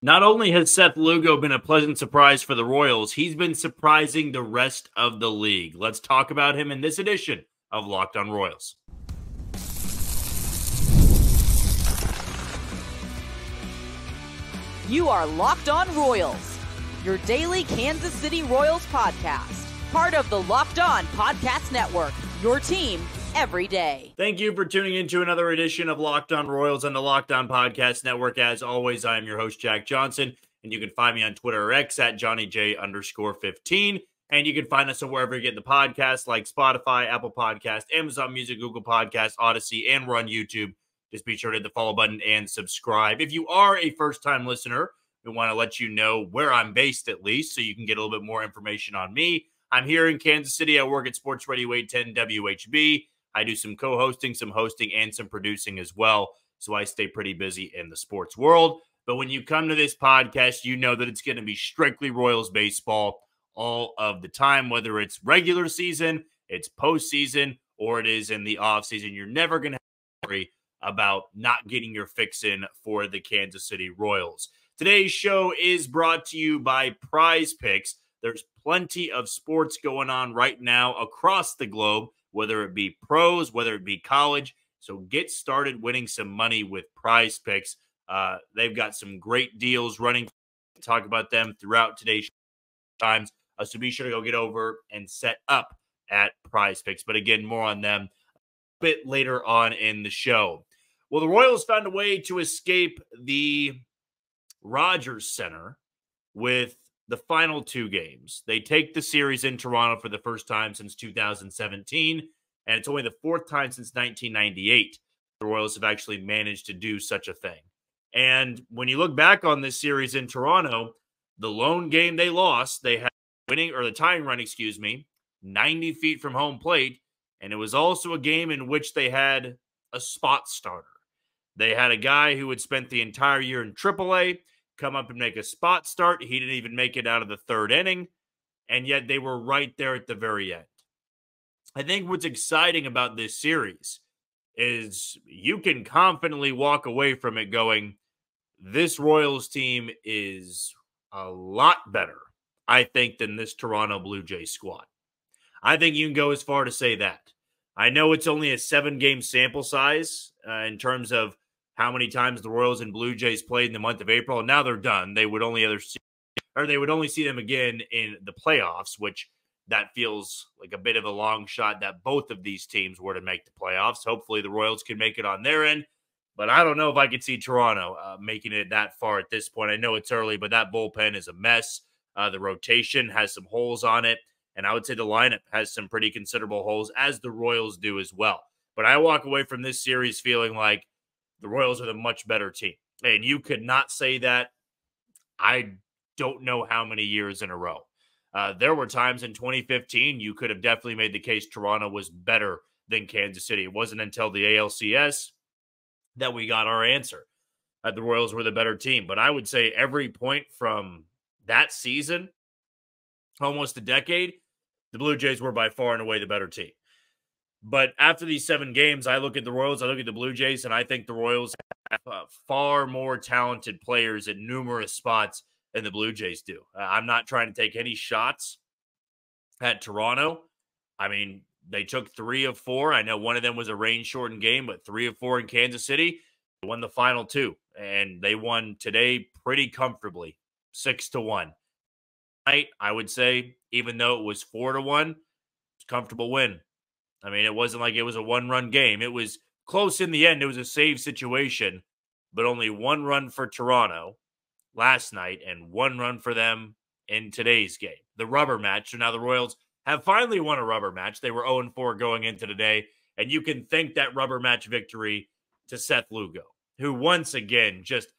Not only has Seth Lugo been a pleasant surprise for the Royals, he's been surprising the rest of the league. Let's talk about him in this edition of Locked On Royals. You are Locked On Royals, your daily Kansas City Royals podcast. Part of the Locked On Podcast Network, your team every day. Thank you for tuning in to another edition of Locked On Royals on the Locked On Podcast Network. As always, I am your host, Jack Johnson, and you can find me on Twitter or X at JohnnyJ_15. And you can find us wherever you get the podcasts like Spotify, Apple Podcasts, Amazon Music, Google Podcasts, Odyssey, and we're on YouTube. Just be sure to hit the follow button and subscribe. If you are a first-time listener, we want to let you know where I'm based at least so you can get a little bit more information on me. I'm here in Kansas City. I work at Sports Radio 810 WHB. I do some co-hosting, some hosting, and some producing as well. So I stay pretty busy in the sports world. But when you come to this podcast, you know that it's going to be strictly Royals baseball all of the time, whether it's regular season, it's postseason, or it is in the offseason. You're never going to have to worry about not getting your fix in for the Kansas City Royals. Today's show is brought to you by Prize Picks. There's plenty of sports going on right now across the globe, whether it be pros, whether it be college. So get started winning some money with Prize Picks. They've got some great deals running. We'll talk about them throughout today's times. So be sure to go get over and set up at Prize Picks. But again, more on them a bit later on in the show. Well, the Royals found a way to escape the Rogers Center with the final two games. They take the series in Toronto for the first time since 2017, and it's only the fourth time since 1998 the Royals have actually managed to do such a thing. And when you look back on this series in Toronto, the lone game they lost, they had the tying run, 90 feet from home plate, and it was also a game in which they had a spot starter. They had a guy who had spent the entire year in AAA come up and make a spot start. He didn't even make it out of the third inning, and yet they were right there at the very end. I think what's exciting about this series is you can confidently walk away from it going, this Royals team is a lot better, I think, than this Toronto Blue Jays squad. I think you can go as far to say that. I know it's only a 7-game sample size in terms of how many times the Royals and Blue Jays played in the month of April, and now they're done. They would only see them again in the playoffs, which that feels like a bit of a long shot that both of these teams were to make the playoffs. Hopefully the Royals can make it on their end, but I don't know if I could see Toronto making it that far at this point. I know it's early, but that bullpen is a mess. The rotation has some holes on it, and I would say the lineup has some pretty considerable holes, as the Royals do as well. But I walk away from this series feeling like the Royals are the much better team. And you could not say that, I don't know how many years in a row. There were times in 2015 you could have definitely made the case Toronto was better than Kansas City. It wasn't until the ALCS that we got our answer, that the Royals were the better team. But I would say every point from that season, almost a decade, the Blue Jays were by far and away the better team. But after these 7 games, I look at the Royals, I look at the Blue Jays, and I think the Royals have far more talented players at numerous spots than the Blue Jays do. I'm not trying to take any shots at Toronto. I mean, they took 3 of 4. I know one of them was a rain-shortened game, but 3 of 4 in Kansas City. They won the final 2, and they won today pretty comfortably, 6-1. I would say, even though it was 4-1, it's a comfortable win. I mean, it wasn't like it was a 1-run game. It was close in the end. It was a save situation, but only 1 run for Toronto last night and 1 run for them in today's game. The rubber match. So now the Royals have finally won a rubber match. They were 0-4 going into today, and you can thank that rubber match victory to Seth Lugo, who once again just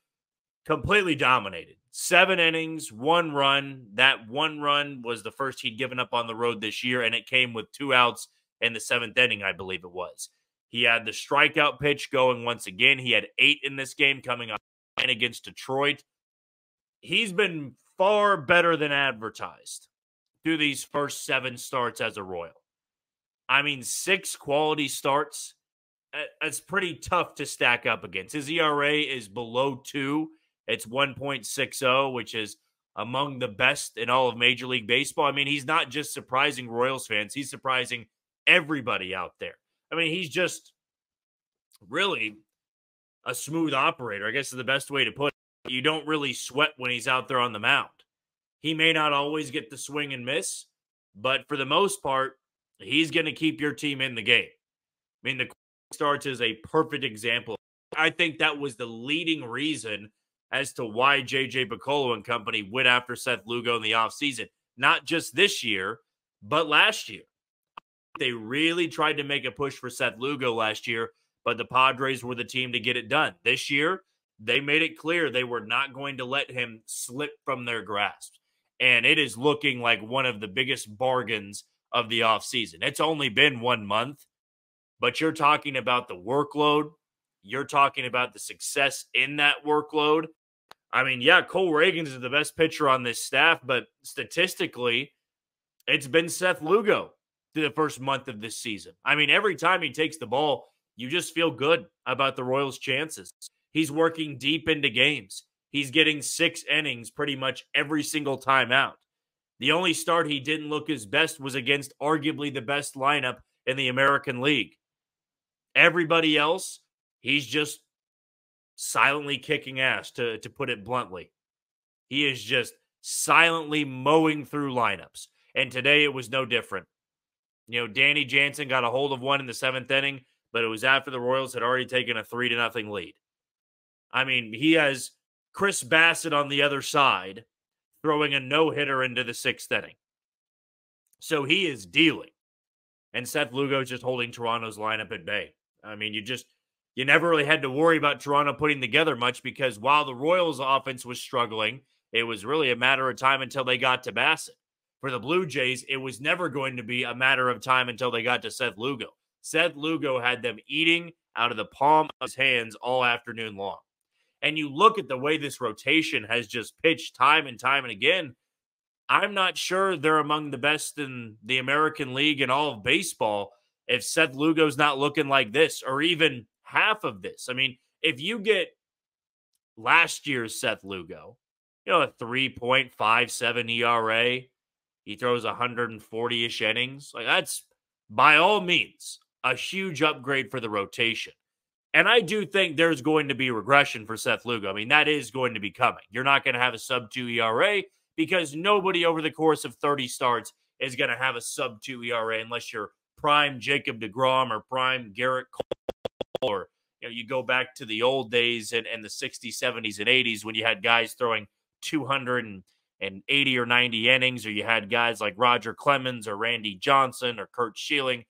completely dominated. 7 innings, 1 run. That 1 run was the first he'd given up on the road this year, and it came with 2 outs in the 7th inning, I believe it was. He had the strikeout pitch going once again. He had 8 in this game coming up against Detroit. He's been far better than advertised through these first 7 starts as a Royal. I mean, 6 quality starts. It's pretty tough to stack up against. His ERA is below 2 It's 1.60, which is among the best in all of Major League Baseball. I mean, he's not just surprising Royals fans, he's surprising everybody out there. I mean, he's just really a smooth operator, I guess is the best way to put it. You don't really sweat when he's out there on the mound. He may not always get the swing and miss, but for the most part, he's going to keep your team in the game. I mean, the starts is a perfect example. I think that was the leading reason as to why J.J. Picollo and company went after Seth Lugo in the offseason. Not just this year, but last year. They really tried to make a push for Seth Lugo last year, but the Padres were the team to get it done. This year, they made it clear they were not going to let him slip from their grasp. And it is looking like one of the biggest bargains of the offseason. It's only been 1 month, but you're talking about the workload. You're talking about the success in that workload. I mean, yeah, Cole Ragans is the best pitcher on this staff, but statistically, it's been Seth Lugo through the first month of this season. I mean, every time he takes the ball, you just feel good about the Royals' chances. He's working deep into games. He's getting 6 innings pretty much every single time out. The only start he didn't look his best was against arguably the best lineup in the American League. Everybody else, he's just silently kicking ass, to put it bluntly. He is just silently mowing through lineups. And today it was no different. You know, Danny Jansen got a hold of one in the 7th inning, but it was after the Royals had already taken a 3-0 lead. I mean, he has Chris Bassett on the other side throwing a no-hitter into the 6th inning. So he is dealing. And Seth Lugo just holding Toronto's lineup at bay. I mean, you never really had to worry about Toronto putting together much because while the Royals' offense was struggling, it was really a matter of time until they got to Bassett. For the Blue Jays, it was never going to be a matter of time until they got to Seth Lugo. Seth Lugo had them eating out of the palm of his hands all afternoon long. And you look at the way this rotation has just pitched time and time and again, I'm not sure they're among the best in the American League and all of baseball if Seth Lugo's not looking like this or even half of this. I mean, if you get last year's Seth Lugo, you know, a 3.57 ERA, he throws 140-ish innings. Like, that's, by all means, a huge upgrade for the rotation. And I do think there's going to be regression for Seth Lugo. I mean, that is going to be coming. You're not going to have a sub-2 ERA because nobody over the course of 30 starts is going to have a sub-2 ERA unless you're prime Jacob deGrom or prime Garrett Cole, or you go back to the old days and the 60s, 70s, and 80s when you had guys throwing 280 or 90 innings, or you had guys like Roger Clemens or Randy Johnson or Curt Schilling,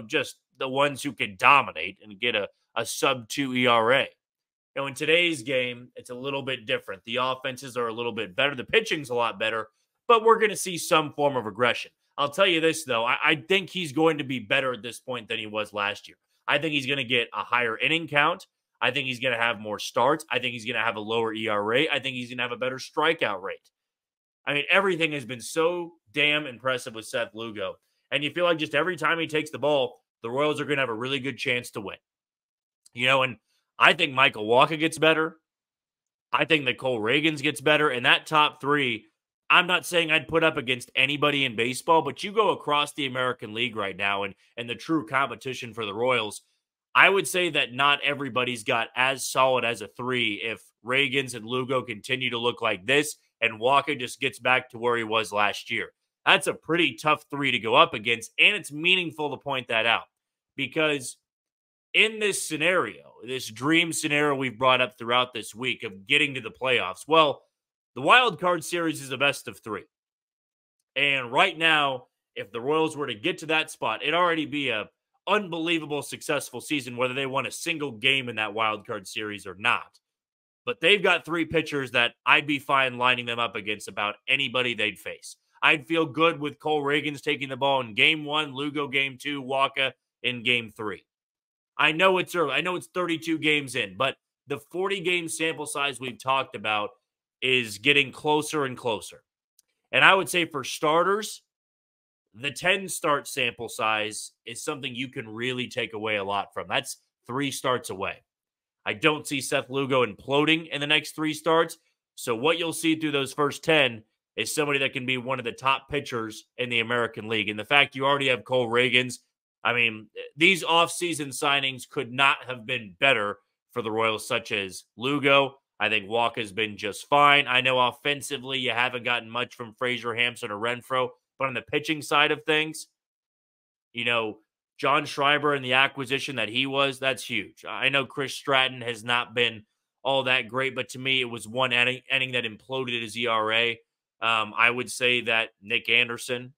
just the ones who could dominate and get a sub-2 ERA. In today's game, it's a little bit different. The offenses are a little bit better. The pitching's a lot better, but we're going to see some form of regression. I'll tell you this, though. I think he's going to be better at this point than he was last year. I think he's going to get a higher inning count. I think he's going to have more starts. I think he's going to have a lower ERA. I think he's going to have a better strikeout rate. I mean, everything has been so damn impressive with Seth Lugo. And you feel like just every time he takes the ball, the Royals are going to have a really good chance to win. And I think Michael Wacha gets better. I think that Cole Ragans gets better. And that top three, I'm not saying I'd put up against anybody in baseball, but you go across the American League right now and the true competition for the Royals, I would say that not everybody's got as solid as a 3 if Ragans and Lugo continue to look like this and Wacha just gets back to where he was last year. That's a pretty tough 3 to go up against, and it's meaningful to point that out because in this scenario, this dream scenario we've brought up throughout this week of getting to the playoffs, well, the wild card series is a best of 3. And right now, if the Royals were to get to that spot, it'd already be a unbelievable successful season, whether they won a single game in that wild card series or not. But they've got 3 pitchers that I'd be fine lining them up against about anybody they'd face. I'd feel good with Cole Ragans taking the ball in game 1, Lugo game 2, Wacha in game 3. I know it's early. I know it's 32 games in, but the 40-game sample size we've talked about is getting closer and closer. And I would say for starters, the 10-start sample size is something you can really take away a lot from. That's 3 starts away. I don't see Seth Lugo imploding in the next 3 starts. So what you'll see through those first 10 is somebody that can be one of the top pitchers in the American League. And the fact you already have Cole Reagans, I mean, these offseason signings could not have been better for the Royals, such as Lugo. I think Walker's been just fine. I know offensively you haven't gotten much from Frazier, Hampson, or Renfroe, but on the pitching side of things, you know, John Schreiber and the acquisition that he was, that's huge. I know Chris Stratton has not been all that great, but to me, it was one inning that imploded his ERA. I would say that Nick Anderson,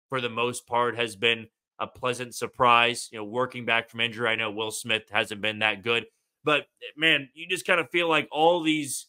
for the most part, has been a pleasant surprise. You know, working back from injury, I know Will Smith hasn't been that good. But, man, you just kind of feel like all these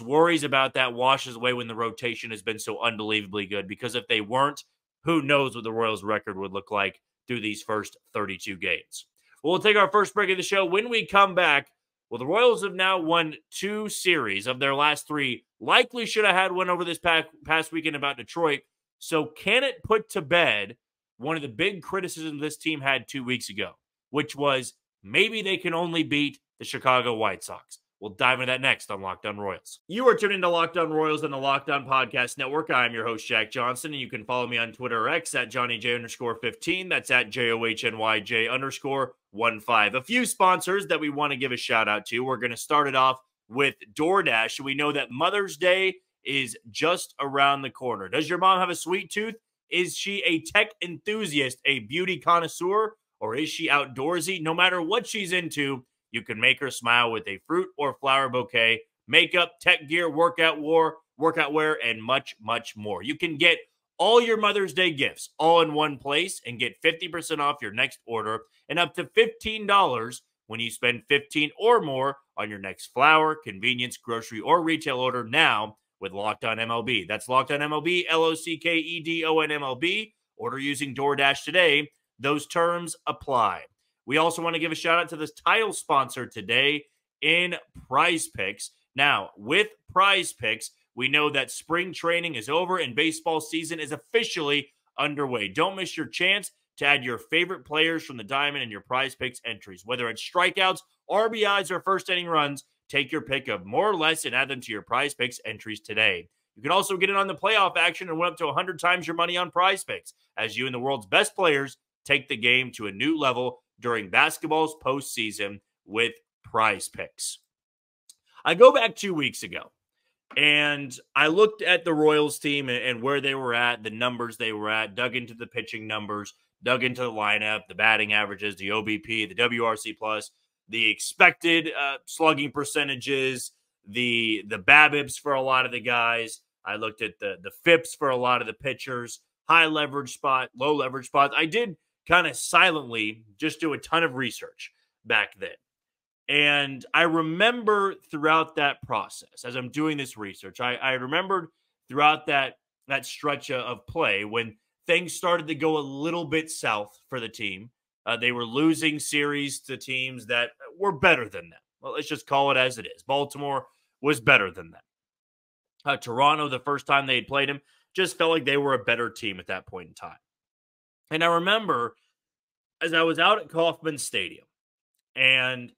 worries about that washes away when the rotation has been so unbelievably good. Because if they weren't, who knows what the Royals' record would look like through these first 32 games. Well, we'll take our first break of the show. When we come back, well, the Royals have now won 2 series of their last 3. Likely should have had one over this past weekend about Detroit. So can it put to bed one of the big criticisms this team had 2 weeks ago, which was maybe they can only beat the Chicago White Sox? We'll dive into that next on Locked On Royals. You are tuned into Locked On Royals on the Locked On Podcast Network. I'm your host, Jack Johnson, and you can follow me on Twitter or X at JohnnyJ_15. That's at JOHNYJ_15. A few sponsors that we want to give a shout out to. We're going to start it off with DoorDash. We know that Mother's Day is just around the corner. Does your mom have a sweet tooth? Is she a tech enthusiast, a beauty connoisseur, or is she outdoorsy? No matter what she's into, you can make her smile with a fruit or flower bouquet, makeup, tech gear, workout wear, and much, much more. You can get all your Mother's Day gifts all in one place and get 50% off your next order and up to $15 when you spend $15 or more on your next flower, convenience, grocery, or retail order now with Locked On MLB. That's Locked On MLB, LOCKEDON MLB. Order using DoorDash today. Those terms apply. We also want to give a shout out to this title sponsor today in Prize Picks. Now, with Prize Picks, we know that spring training is over and baseball season is officially underway. Don't miss your chance to add your favorite players from the diamond in your Prize Picks entries. Whether it's strikeouts, RBIs, or first inning runs, take your pick of more or less and add them to your Prize Picks entries today. You can also get in on the playoff action and win up to 100 times your money on Prize Picks as you and the world's best players take the game to a new level during basketball's postseason with Prize Picks. I go back 2 weeks ago, and I looked at the Royals team and where they were at, the numbers they were at, dug into the pitching numbers, dug into the lineup, the batting averages, the OBP, the WRC+, the expected slugging percentages, the BABIPs for a lot of the guys. I looked at the FIPS for a lot of the pitchers, high leverage spot, low leverage spots. I did kind of silently just do a ton of research back then. And I remember throughout that process, as I'm doing this research, I remembered throughout that stretch of play when things started to go a little bit south for the team. They were losing series to teams that were better than them. Well, let's just call it as it is. Baltimore was better than them. Toronto, the first time they had played them, just felt like they were a better team at that point in time. And I remember as I was out at Kauffman Stadium and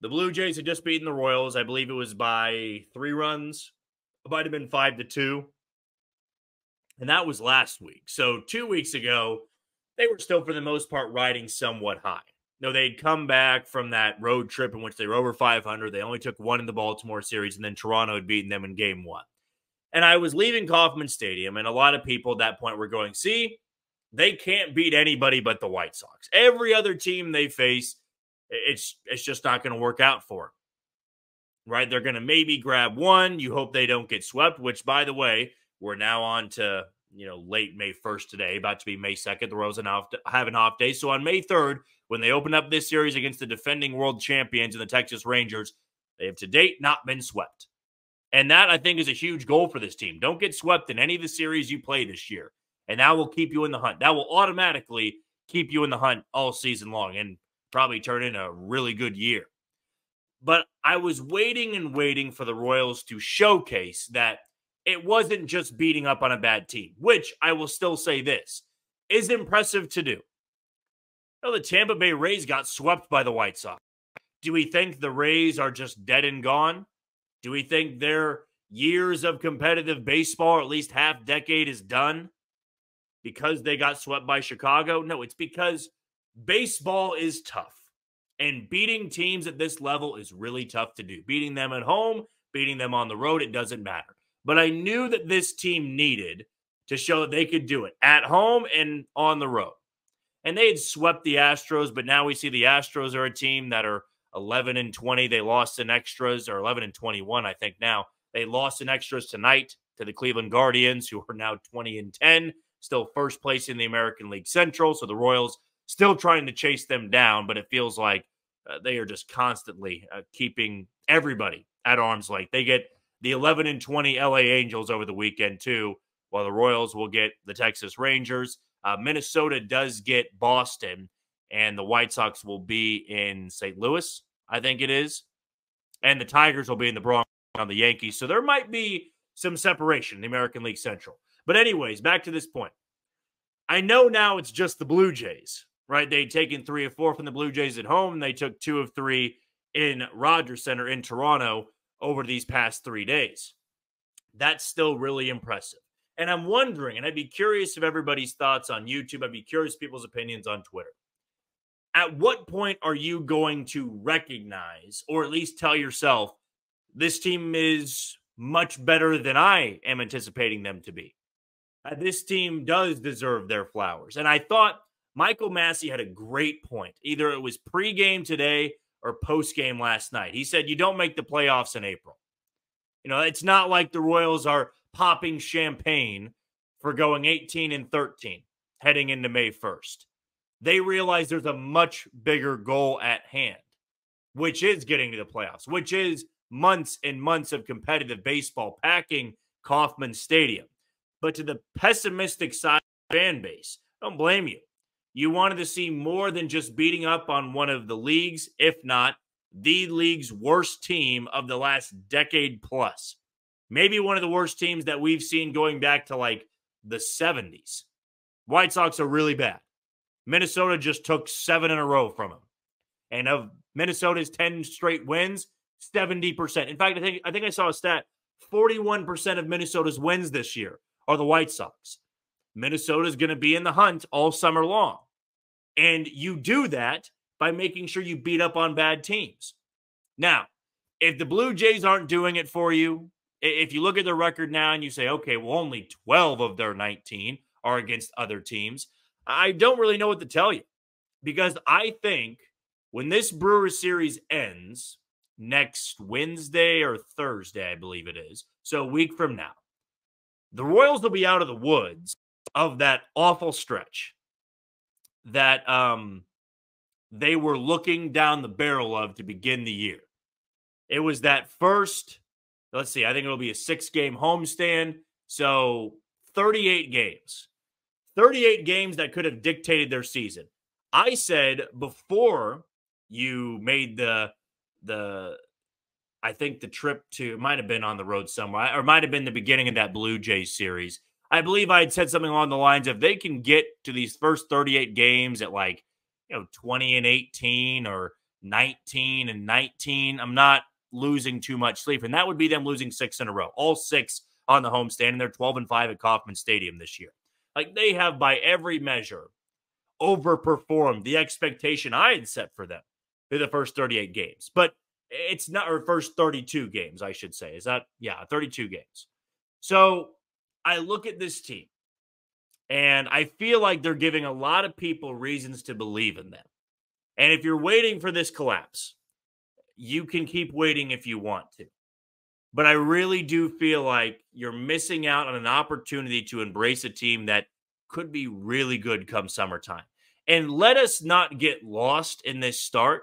the Blue Jays had just beaten the Royals. I believe it was by 3 runs. It might have been 5-2. And that was last week. So 2 weeks ago, they were still, for the most part, riding somewhat high. No, they'd come back from that road trip in which they were over 500. They only took 1 in the Baltimore series, and then Toronto had beaten them in game 1. And I was leaving Kauffman Stadium, and a lot of people at that point were going, see, they can't beat anybody but the White Sox. Every other team they face, it's just not going to work out for them. Right? They're going to maybe grab one. You hope they don't get swept, which, by the way, we're now on to, late May 1st today, about to be May 2nd. The Royals have an off day. So on May 3rd, when they open up this series against the defending world champions and the Texas Rangers, they have to date not been swept. And that, I think, is a huge goal for this team. Don't get swept in any of the series you play this year. And that will keep you in the hunt. That will automatically keep you in the hunt all season long and probably turn in a really good year. But I was waiting and waiting for the Royals to showcase that it wasn't just beating up on a bad team, which I will still say this is impressive to do. The Tampa Bay Rays got swept by the White Sox. Do we think the Rays are just dead and gone? Do we think their years of competitive baseball, or at least half decade, is done because they got swept by Chicago? No, it's because baseball is tough. And beating teams at this level is really tough to do. Beating them at home, beating them on the road, it doesn't matter. But I knew that this team needed to show that they could do it at home and on the road. And they had swept the Astros, but now we see the Astros are a team that are 11-20. They lost in extras, or 11-21, I think now. They lost in extras tonight to the Cleveland Guardians, who are now 20-10, still first place in the American League Central. So the Royals still trying to chase them down, but it feels like they are just constantly keeping everybody at arm's length. They get the 11-20 LA Angels over the weekend too, while the Royals will get the Texas Rangers. Minnesota does get Boston, and the White Sox will be in St. Louis, I think it is. And the Tigers will be in the Bronx on the Yankees. So there might be some separation in the American League Central. But anyways, back to this point. I know now it's just the Blue Jays, right? They'd taken 3 of 4 from the Blue Jays at home. And they took 2 of 3 in Rogers Center in Toronto over these past 3 days. That's still really impressive. And I'm wondering, and I'd be curious of everybody's thoughts on YouTube. I'd be curious people's opinions on Twitter. At what point are you going to recognize, or at least tell yourself, this team is much better than I am anticipating them to be? This team does deserve their flowers. And I thought Michael Massey had a great point. Either it was pregame today or postgame last night. He said, you don't make the playoffs in April. You know, it's not like the Royals are popping champagne for going 18-13 heading into May 1st. They realize there's a much bigger goal at hand, which is getting to the playoffs, which is months and months of competitive baseball, packing Kauffman Stadium. But to the pessimistic side of the fan base, don't blame you. You wanted to see more than just beating up on one of the league's, if not the league's worst team of the last decade plus. Maybe one of the worst teams that we've seen going back to like the 70s. White Sox are really bad. Minnesota just took 7 in a row from them. And of Minnesota's 10 straight wins, 70%. In fact, I think I saw a stat, 41% of Minnesota's wins this year are the White Sox. Minnesota's going to be in the hunt all summer long. And you do that by making sure you beat up on bad teams. Now, if the Blue Jays aren't doing it for you, if you look at their record now and you say, okay, well, only 12 of their 19 are against other teams, I don't really know what to tell you. Because I think when this Brewers series ends next Wednesday or Thursday, I believe it is, so a week from now, the Royals will be out of the woods of that awful stretch that they were looking down the barrel of to begin the year. It was that first, let's see, I think it'll be a 6-game homestand. So 38 games. 38 games that could have dictated their season. I said before you made the I think the trip to, it might have been on the road somewhere, or might have been the beginning of that Blue Jays series. I believe I had said something along the lines of they can get to these first 38 games at like, 20-18 or 19-19. I'm not losing too much sleep. And that would be them losing 6 in a row, all 6 on the homestand. And they're 12-5 at Kauffman Stadium this year. Like, they have, by every measure, overperformed the expectation I had set for them through the first 38 games. But it's not, or first 32 games, I should say. Is that, 32 games. So I look at this team, and I feel like they're giving a lot of people reasons to believe in them. And if you're waiting for this collapse, you can keep waiting if you want to. But I really do feel like you're missing out on an opportunity to embrace a team that could be really good come summertime. And let us not get lost in this start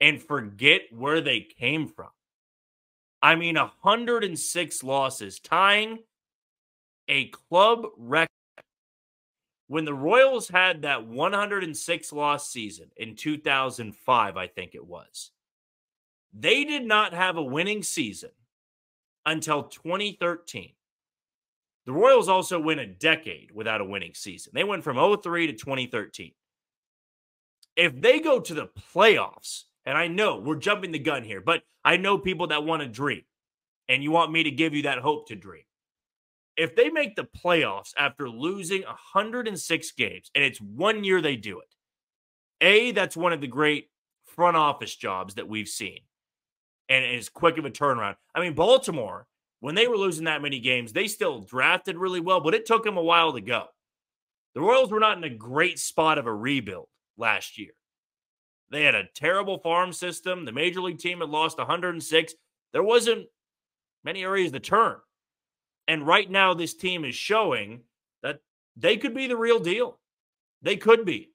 and forget where they came from. I mean, 106 losses, tying a club record. When the Royals had that 106-loss season in 2005, I think it was, they did not have a winning season until 2013. The Royals also went a decade without a winning season. They went from 2003 to 2013. If they go to the playoffs And I know we're jumping the gun here, but I know people that want to dream, and you want me to give you that hope to dream. If they make the playoffs after losing 106 games, and it's 1 year they do it, that's one of the great front office jobs that we've seen. And it's quick of a turnaround. I mean, Baltimore, when they were losing that many games, they still drafted really well, but it took them a while to go. The Royals were not in a great spot of a rebuild last year. They had a terrible farm system. The Major League team had lost 106. There wasn't many areas to turn. And right now, this team is showing that they could be the real deal. They could be.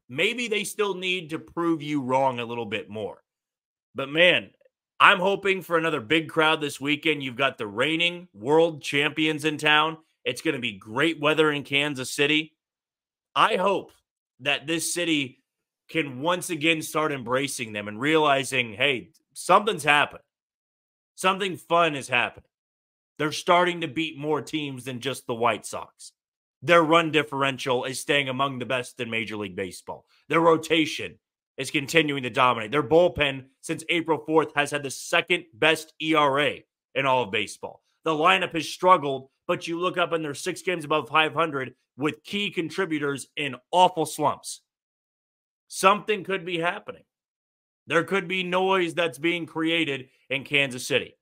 Maybe they still need to prove you wrong a little bit more. But man, I'm hoping for another big crowd this weekend. You've got the reigning world champions in town. It's going to be great weather in Kansas City. I hope that this city can once again start embracing them and realizing, hey, something's happened. Something fun is happening. They're starting to beat more teams than just the White Sox. Their run differential is staying among the best in Major League Baseball. Their rotation is continuing to dominate. Their bullpen since April 4th has had the second best ERA in all of baseball. The lineup has struggled, but you look up and they're 6 games above 500 with key contributors in awful slumps. Something could be happening. There could be noise that's being created in Kansas City.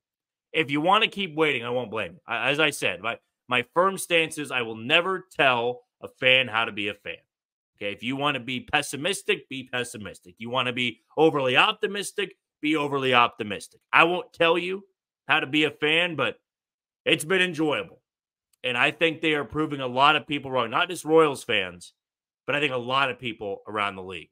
If you want to keep waiting, I won't blame you. As I said, my firm stance is I will never tell a fan how to be a fan. Okay, if you want to be pessimistic, be pessimistic. You want to be overly optimistic, be overly optimistic. I won't tell you how to be a fan, but it's been enjoyable. And I think they are proving a lot of people wrong, not just Royals fans, but I think a lot of people around the league.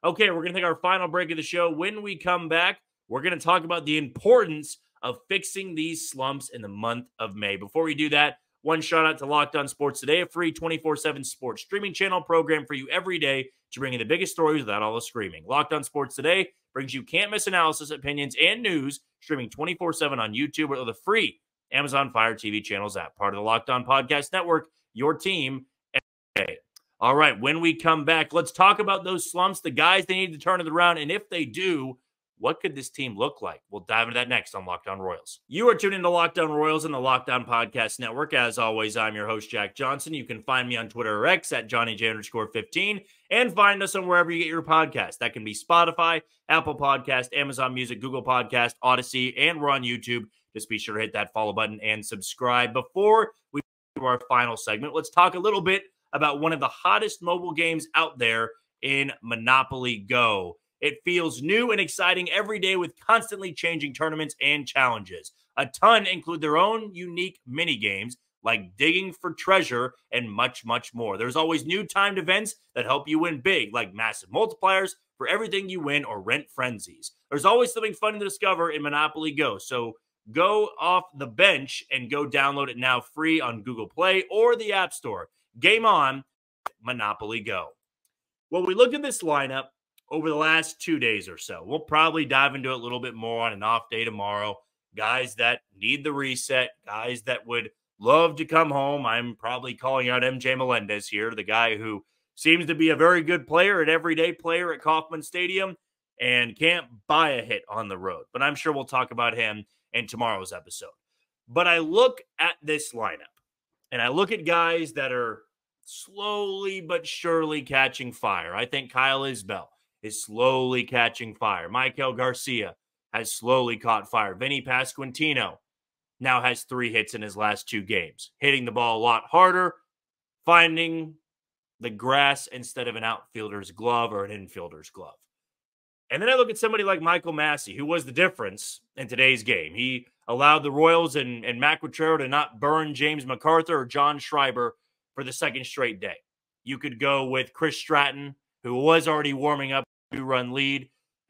Okay, we're going to take our final break of the show. When we come back, we're going to talk about the importance of fixing these slumps in the month of May. Before we do that, one shout out to Locked On Sports Today, a free 24/7 sports streaming channel program for you every day to bring you the biggest stories without all the screaming. Locked On Sports Today brings you can't miss analysis, opinions, and news streaming 24/7 on YouTube or the free Amazon Fire TV channels app. Part of the Locked On Podcast Network, your team every day. All right, when we come back, let's talk about those slumps, the guys they need to turn it around, and if they do, what could this team look like? We'll dive into that next on Locked On Royals. You are tuned into Locked On Royals and the Locked On Podcast Network. As always, I'm your host, Jack Johnson. You can find me on Twitter or X at JohnnyJ_15 and find us on wherever you get your podcast. That can be Spotify, Apple Podcast, Amazon Music, Google Podcast, Odyssey, and we're on YouTube. Just be sure to hit that follow button and subscribe. Before we do our final segment, let's talk a little bit about one of the hottest mobile games out there in Monopoly Go. It feels new and exciting every day with constantly changing tournaments and challenges. A ton include their own unique mini games like digging for treasure and much, much more. There's always new timed events that help you win big, like massive multipliers for everything you win or rent frenzies. There's always something fun to discover in Monopoly Go. So go off the bench and go download it now free on Google Play or the App Store. Game on, Monopoly Go. Well, we look at this lineup over the last 2 days or so. We'll probably dive into it a little bit more on an off day tomorrow. Guys that need the reset, guys that would love to come home. I'm probably calling out MJ Melendez here, the guy who seems to be a very good player, an everyday player at Kauffman Stadium, and can't buy a hit on the road. But I'm sure we'll talk about him in tomorrow's episode. But I look at this lineup, and I look at guys that are slowly but surely catching fire. I think Kyle Isbell is slowly catching fire. Michael Garcia has slowly caught fire. Vinny Pasquantino now has 3 hits in his last 2 games, hitting the ball a lot harder, finding the grass instead of an outfielder's glove or an infielder's glove. And then I look at somebody like Michael Massey, who was the difference in today's game. He allowed the Royals and Matt Quatraro to not burn James MacArthur or John Schreiber for the second straight day. You could go with Chris Stratton, who was already warming up a 2-run lead.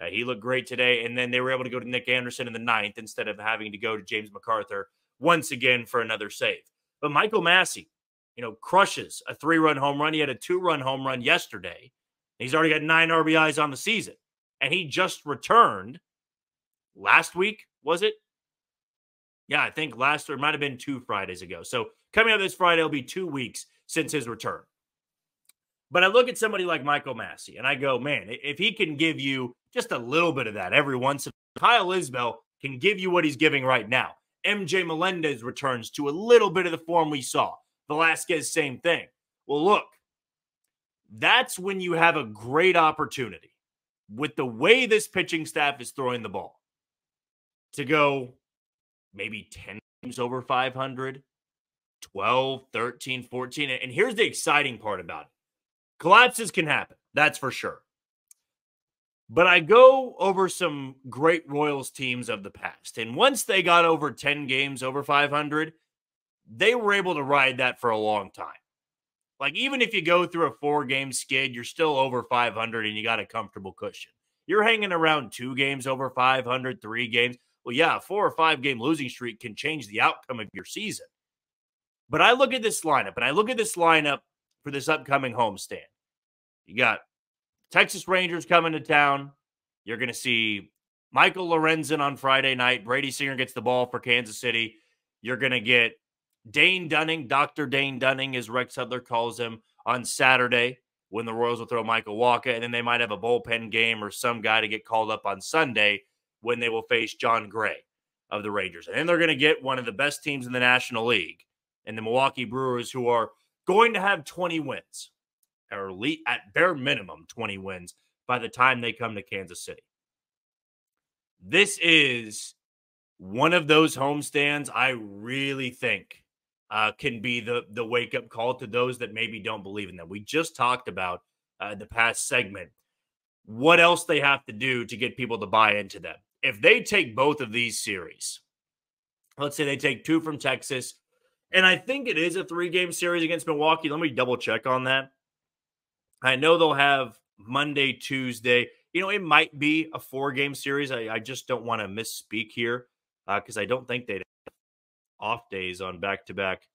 He looked great today. And then they were able to go to Nick Anderson in the 9th instead of having to go to James MacArthur once again for another save. But Michael Massey, crushes a 3-run home run. He had a 2-run home run yesterday. He's already got 9 RBIs on the season. And he just returned last week, was it? Yeah, I think it might have been 2 Fridays ago. So coming up this Friday, it'll be 2 weeks since his return. But I look at somebody like Michael Massey and I go, man, if he can give you just a little bit of that every once in a while, Kyle Isbell can give you what he's giving right now. MJ Melendez returns to a little bit of the form we saw. Velasquez, same thing. Well, look, that's when you have a great opportunity with the way this pitching staff is throwing the ball to go maybe 10 games over 500, 12, 13, 14. And here's the exciting part about it. Collapses can happen. That's for sure. But I go over some great Royals teams of the past. And once they got over 10 games over 500, they were able to ride that for a long time. Like, even if you go through a 4-game skid, you're still over 500 and you got a comfortable cushion. You're hanging around 2 games over 500, 3 games. Well, yeah, a 4 or 5 game losing streak can change the outcome of your season. But I look at this lineup, for this upcoming homestand. You got Texas Rangers coming to town. You're going to see Michael Lorenzen on Friday night. Brady Singer gets the ball for Kansas City. You're going to get Dane Dunning, Dr. Dane Dunning, as Rex Hudler calls him, on Saturday when the Royals will throw Michael Wacha. And then they might have a bullpen game or some guy to get called up on Sunday when they will face John Gray of the Rangers. And then they're going to get one of the best teams in the National League and the Milwaukee Brewers, who are going to have 20 wins, or at bare minimum 20 wins by the time they come to Kansas City. This is one of those homestands I really think can be the wake-up call to those that maybe don't believe in them. We just talked about the past segment what else they have to do to get people to buy into them. If they take both of these series, let's say they take 2 from Texas, and I think it is a 3-game series against Milwaukee. Let me double-check on that. I know they'll have Monday, Tuesday. You know, it might be a 4-game series. I just don't want to misspeak here because I don't think they'd have off days on back-to-back.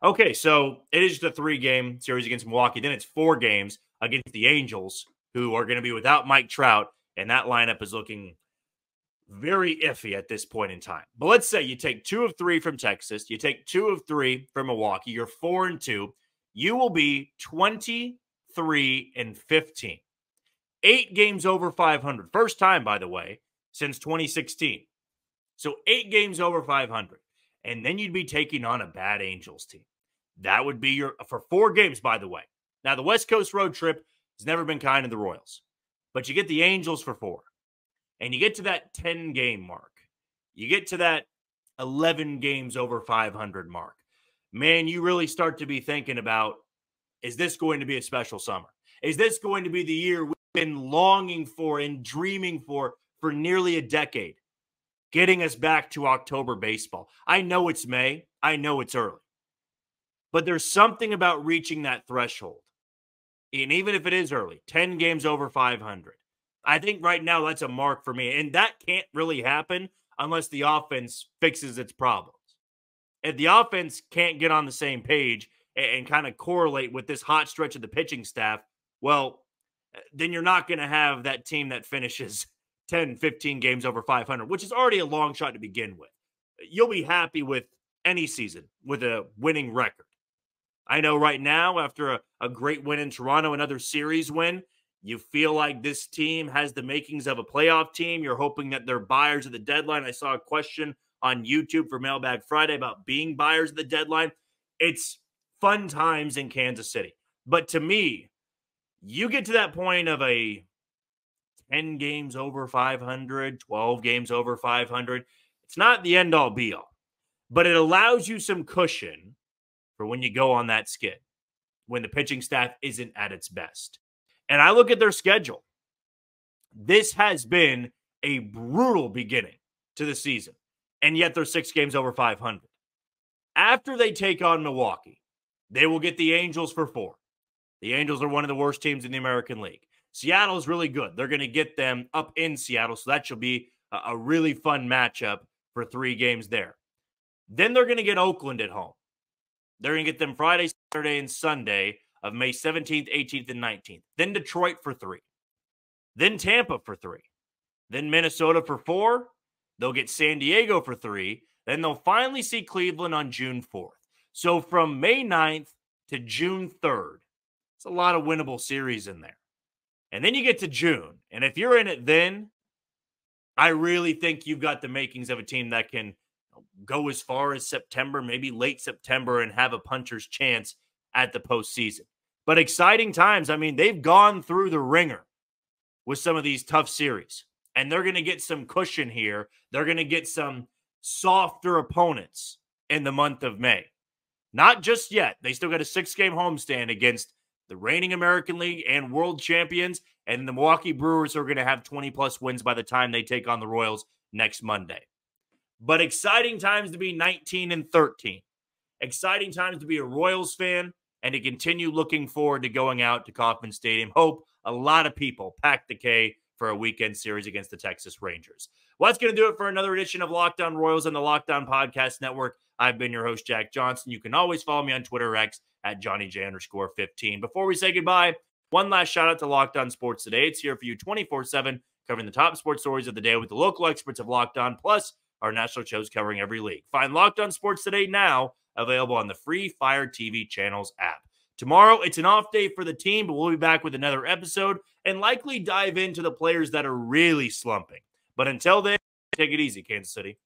Okay, so it is just a 3-game series against Milwaukee. Then it's 4 games against the Angels, who are going to be without Mike Trout, and that lineup is looking very iffy at this point in time. But let's say you take 2 of 3 from Texas, you take 2 of 3 from Milwaukee, you're 4-2. You will be 23-15. 8 games over 500. First time, by the way, since 2016. So 8 games over 500. And then you'd be taking on a bad Angels team. That would be for 4 games, by the way. Now, the West Coast road trip has never been kind to the Royals. But you get the Angels for 4. And you get to that 10-game mark. You get to that 11 games over 500 mark. Man, you really start to be thinking about, is this going to be a special summer? Is this going to be the year we've been longing for and dreaming for nearly a decade? Getting us back to October baseball. I know it's May. I know it's early. But there's something about reaching that threshold. And even if it is early, 10 games over 500. I think right now that's a mark for me. And that can't really happen unless the offense fixes its problems. If the offense can't get on the same page and kind of correlate with this hot stretch of the pitching staff, well, then you're not going to have that team that finishes 10, 15 games over 500, which is already a long shot to begin with. You'll be happy with any season with a winning record. I know right now, after a great win in Toronto, another series win, you feel like this team has the makings of a playoff team. You're hoping that they're buyers at the deadline. I saw a question on YouTube for Mailbag Friday about being buyers at the deadline. It's fun times in Kansas City. But to me, you get to that point of a 10 games over 500, 12 games over 500. It's not the end-all be-all, but it allows you some cushion for when you go on that skid, when the pitching staff isn't at its best. And I look at their schedule. This has been a brutal beginning to the season, and yet they're 6 games over 500. After they take on Milwaukee, they will get the Angels for 4. The Angels are one of the worst teams in the American League. Seattle is really good. They're going to get them up in Seattle, so that should be a really fun matchup for 3 games there. Then they're going to get Oakland at home. They're going to get them Friday, Saturday, and Sunday of May 17th, 18th, and 19th. Then Detroit for 3. Then Tampa for 3. Then Minnesota for 4. They'll get San Diego for 3. Then they'll finally see Cleveland on June 4th. So from May 9th to June 3rd, It's a lot of winnable series in there. And then you get to June. And if you're in it then, I really think you've got the makings of a team that can go as far as September, maybe late September, and have a puncher's chance at the postseason. But exciting times. I mean, they've gone through the ringer with some of these tough series. And they're going to get some cushion here. They're going to get some softer opponents in the month of May. Not just yet. They still got a 6-game homestand against the reigning American League and world champions, and the Milwaukee Brewers are going to have 20-plus wins by the time they take on the Royals next Monday. But exciting times to be 19-13. Exciting times to be a Royals fan and to continue looking forward to going out to Kauffman Stadium. Hope a lot of people pack the K for a weekend series against the Texas Rangers. Well, that's going to do it for another edition of Locked On Royals on the Locked On Podcast Network. I've been your host, Jack Johnson. You can always follow me on Twitter X at JohnnyJ_15. Before we say goodbye, one last shout out to Locked On Sports Today. It's here for you 24/7, covering the top sports stories of the day with the local experts of Locked On, plus our national shows covering every league. Find Locked On Sports Today now, available on the free Fire TV Channels app. Tomorrow, it's an off day for the team, but we'll be back with another episode and likely dive into the players that are really slumping. But until then, take it easy, Kansas City.